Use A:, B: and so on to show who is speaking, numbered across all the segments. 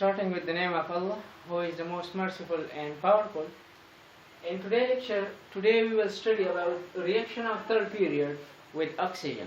A: starting with the name of Allah, who is the most merciful and powerful. In today's lecture, today we will study about reaction of third period with oxygen.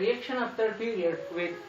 A: reaction of third period with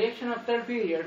A: reaction of third period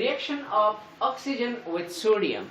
A: Reaction of oxygen with sodium.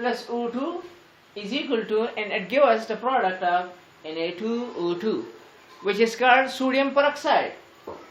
A: Na+O2 is equal to, and it gives us the product of Na2O2 which is called sodium peroxide.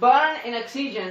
A: burn in oxygen,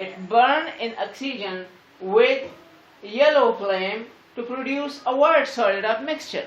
A: it burn in oxygen with yellow flame to produce a white solid of mixture.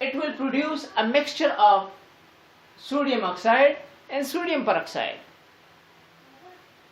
A: it will produce a mixture of sodium oxide and sodium peroxide.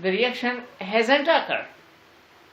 A: the reaction hasn't occurred.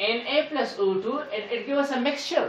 A: Na+O2 and it gives us a mixture.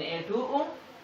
A: Na2O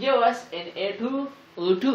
A: give us Na2O2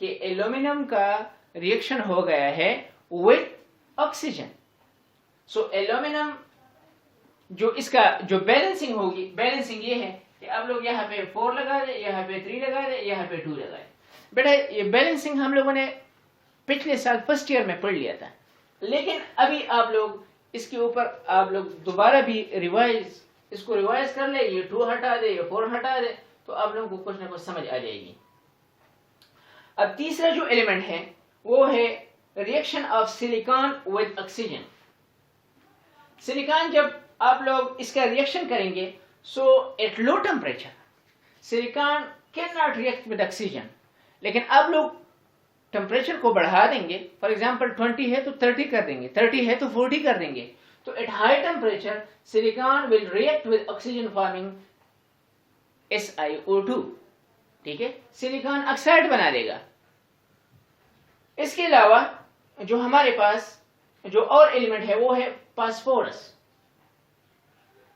A: کہ aluminium کا reaction ہو گیا ہے with oxygen. So aluminium جو اس کا جو balancing ہوگی، balancing یہ ہے کہ آپ لوگ یہاں پہ 4 لگا دیں، یہاں پہ 3 لگا دیں، یہاں پہ 2 لگا دیں. بیٹا یہ بیلنسنگ ہم لوگوں نے پچھلے سال فرسٹ ایئر میں پڑھ لیا تھا، لیکن ابھی آپ لوگ اس کے اوپر آپ لوگ دوبارہ بھی اس کو ریوائز کر لیں. یہ 2 ہٹا دے، یہ 4 ہٹا دے، تو آپ لوگوں کو کچھ نہ کچھ سمجھ آ جائے گی. اب تیسرا جو ایلیمنٹ ہے وہ ہے reaction of silicon with oxygen. Silicon جب آپ لوگ اس کا ریئیکشن کریں گے، so at low temperature silicon can not react with oxygen. لیکن آپ لوگ ٹیمپریچر کو بڑھا دیں گے، فار ایگزامپل 20 ہے تو 30 کر دیں گے، 30 ہے تو 40 کر دیں گے، تو at high temperature silicon will react with oxygen forming SiO2. ٹھیک ہے، سلیکان آکسائڈ بنا دے گا. اس کے علاوہ جو ہمارے پاس جو اور ایلیمنٹ ہے وہ ہے فاسفورس.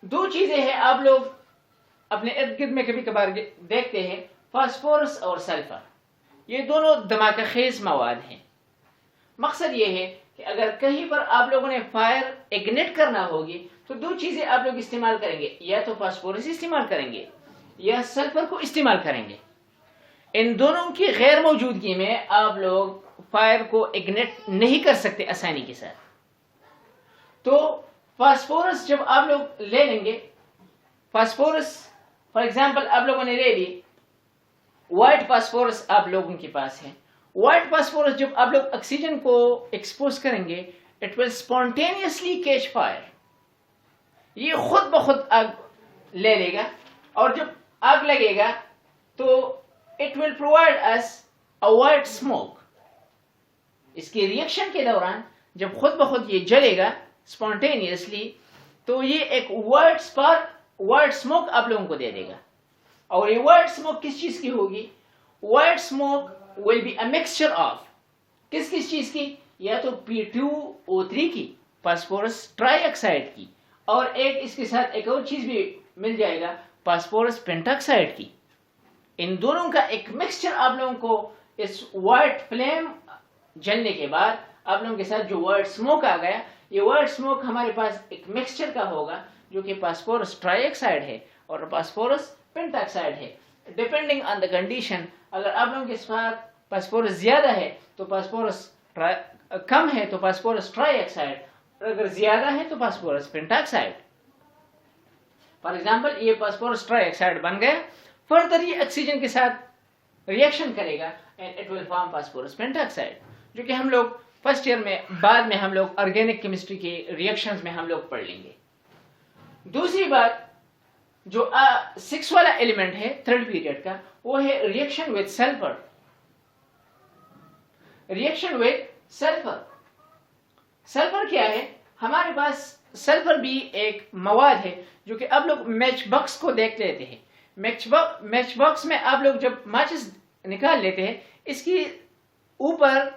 A: 2 چیزیں ہیں آپ لوگ اپنے ارد گرد میں کبھی کبھار دیکھتے ہیں، فاسفورس اور سلفر. یہ دونوں دھماکہ خیز مواد ہیں. مقصد یہ ہے کہ اگر کہیں پر آپ لوگوں نے فائر اگنیٹ کرنا ہوگی تو 2 چیزیں آپ لوگ استعمال کریں گے، یا تو فاسفورس استعمال کریں گے یا سلفر کو استعمال کریں گے. ان دونوں کی غیر موجودگی میں آپ لوگ فائر کو اگنیٹ نہیں کر سکتے آسانی کے ساتھ. تو فاسفورس جب آپ لوگ لے لیں گے، فاسفورس فار ایگزامپل آپ لوگوں نے لے لی، وائٹ فاسفورس آپ لوگوں کے پاس ہے. وائٹ فاسفورس جب آپ لوگ آکسیجن کو ایکسپوز کریں گے، it will spontaneously catch fire. یہ خود بخود آگ لے لے گا، اور جب آگ لگے گا تو it will provide us a white smoke. اس کے ریئیکشن کے دوران جب خود بخود یہ جلے گا اسپونٹینیسلی، تو یہ ایک وائٹ اسپارک، وائٹ اسموک آپ لوگوں کو دے دے گا. اور یہ وائٹ اسموک کس چیز کی ہوگی؟ White smoke will be a mixture of کس چیز کی؟ یا تو P2O3 کی، فاسفورس ٹرائی آکسائڈ کی، اور ایک اس کے ساتھ ایک اور چیز بھی مل جائے گا، فاسفورس پینٹاکسائڈ کی. ان دونوں کا ایک مکسچر آپ لوگوں کو اس وائٹ فلیم جلنے کے بعد آپ لوگوں کے ساتھ جو وائٹ اسموک آ گیا، یہ وائٹ اسموک ہمارے پاس ایک مکسچر کا ہوگا جو کہ فاسفورس ٹرائی آکسائڈ ہے اور فاسفورس پینٹاکسائڈ ہے. ڈپینڈنگ آن دا کنڈیشن، اگر آپ لوگوں کے ساتھ فاسفورس زیادہ ہے تو فاسفورس کم ہے تو فاسفورس ٹرائی آکسائڈ، اور اگر زیادہ ہے تو فاسفورس پینٹاکسائڈ. فار ایگزامپل یہ فاسفورس ٹرائی آکسائڈ بن گیا، فردر یہ آکسیجن کے ساتھ ریئیکشن کرے گا and it will form phosphorus pentoxide, جو کہ ہم لوگ فرسٹ ایئر میں بعد میں ہم لوگ آرگینک کیمسٹری کے ریئیکشنز میں ہم لوگ پڑھ لیں گے. دوسری بات جو 6 والا ایلیمنٹ ہے 3rd پیریڈ کا، وہ ہے reaction with sulphur. Reaction with sulphur, sulphur کیا ہے؟ ہمارے پاس سلفر بھی ایک مواد ہے جو کہ آپ لوگ میچ باکس کو دیکھ لیتے ہیں. میچ باکس میں آپ لوگ جب ماچس نکال لیتے ہیں، اس کی اوپر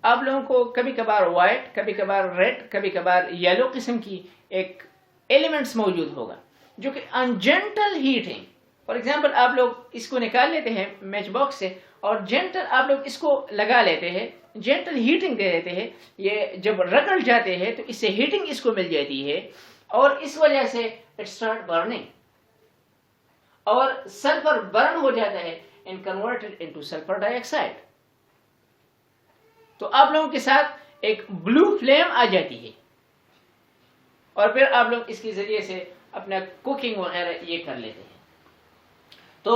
A: آپ لوگوں کو کبھی کبھار وائٹ، کبھی کبھار ریڈ، کبھی کبھار یلو قسم کی ایک ایلیمنٹس موجود ہوگا جو کہ ان جینٹل ہیٹنگ، فار ایگزامپل آپ لوگ اس کو نکال لیتے ہیں میچ باکس سے اور جینٹل آپ لوگ اس کو لگا لیتے ہیں، جینٹل ہیٹنگ دے دیتے ہیں. یہ جب رگڑ جاتے ہیں تو اس سے ہیٹنگ اس کو مل جاتی ہے اور اس وجہ سے اٹ اسٹارٹ برننگ، اور سلفر برن ہو جاتا ہے and converted into sulphur dye oxide. تو آپ لوگوں کے ساتھ ایک بلو فلیم آ جاتی ہے، اور پھر آپ لوگ اس کے ذریعے سے اپنا کوکنگ وغیرہ یہ کر لیتے ہیں. تو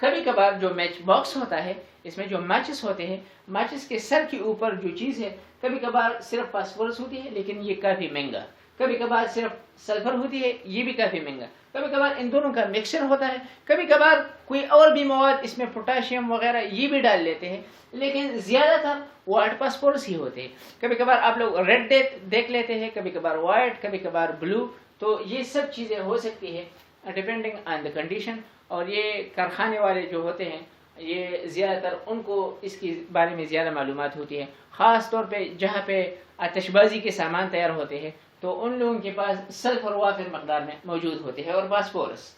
A: کبھی کبھار جو میچ باکس ہوتا ہے، اس میں جو میچز ہوتے ہیں، میچز کے سر کے اوپر جو چیز ہے، کبھی کبھار صرف فاسفورس ہوتی ہے لیکن یہ کافی مہنگا، کبھی کبھار صرف سلفر ہوتی ہے، یہ بھی کافی مہنگا، کبھی کبھار ان دونوں کا مکسچر ہوتا ہے، کبھی کبھار کوئی اور بھی مواد اس میں پوٹاشیم وغیرہ یہ بھی ڈال لیتے ہیں، لیکن زیادہ تر وائٹ فاسفورس ہی ہوتے ہیں. کبھی کبھار آپ لوگ ریڈ دیکھ لیتے ہیں، کبھی کبھار وائٹ، کبھی کبھار بلو. تو یہ سب چیزیں ہو سکتی ہے ڈپینڈنگ آن دا کنڈیشن. اور یہ کارخانے والے جو ہوتے ہیں، یہ زیادہ تر ان کو اس کے بارے میں زیادہ معلومات ہوتی ہے، خاص طور پہ جہاں پہ آتش بازی کے سامان تیار ہوتے ہیں تو ان لوگوں کے پاس سلفر وافر مقدار میں موجود ہوتے ہیں اور فاسفورس.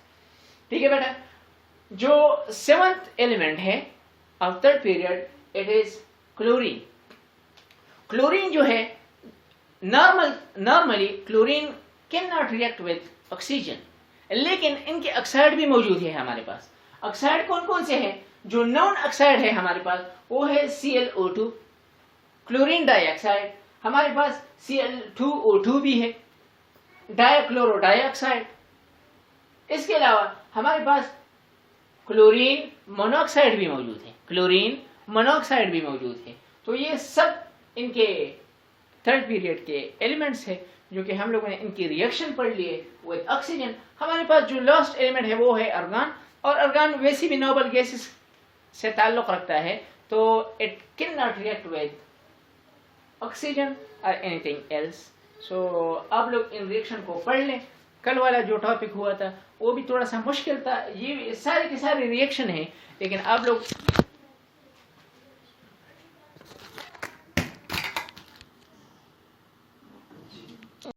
A: ٹھیک ہے بیٹا. جو 7th ایلیمنٹ ہے of third period, it is chlorine. Chlorine جو ہے normally chlorine cannot react with oxygen, لیکن ان کے آکسائڈ بھی موجود ہے ہمارے پاس. آکسائڈ کون کون سے ہیں؟ جو نان آکسائڈ ہے ہمارے پاس وہ ہے ClO2 کلورین ڈائی آکسائڈ، ہمارے پاس Cl2O2 بھی ہے، ڈائی کلورو ڈائی آکسائڈ. اس کے علاوہ ہمارے پاس کلورین مونوکسائڈ بھی موجود ہے، کلورین مونوکسائڈ بھی موجود ہے. تو یہ سب ان کے تھرڈ پیریڈ کے ایلیمنٹس ہے جو کہ ہم لوگوں نے ان کی ریئیکشن پڑھ لیے ود آکسیجن. ہمارے پاس جو لاسٹ ایلیمنٹ ہے وہ ہے ارگان، اور ارگان ویسی بھی نوبل گیسز سے تعلق رکھتا ہے، تو it can not react with oxygen اور اینی تھنگ ایلس. سو آپ لوگ ان ریئیکشن کو پڑھ لیں. کل والا جو ٹاپک ہوا تھا وہ بھی تھوڑا سا مشکل تھا، یہ سارے کے سارے ریئیکشن ہیں، لیکن آپ لوگ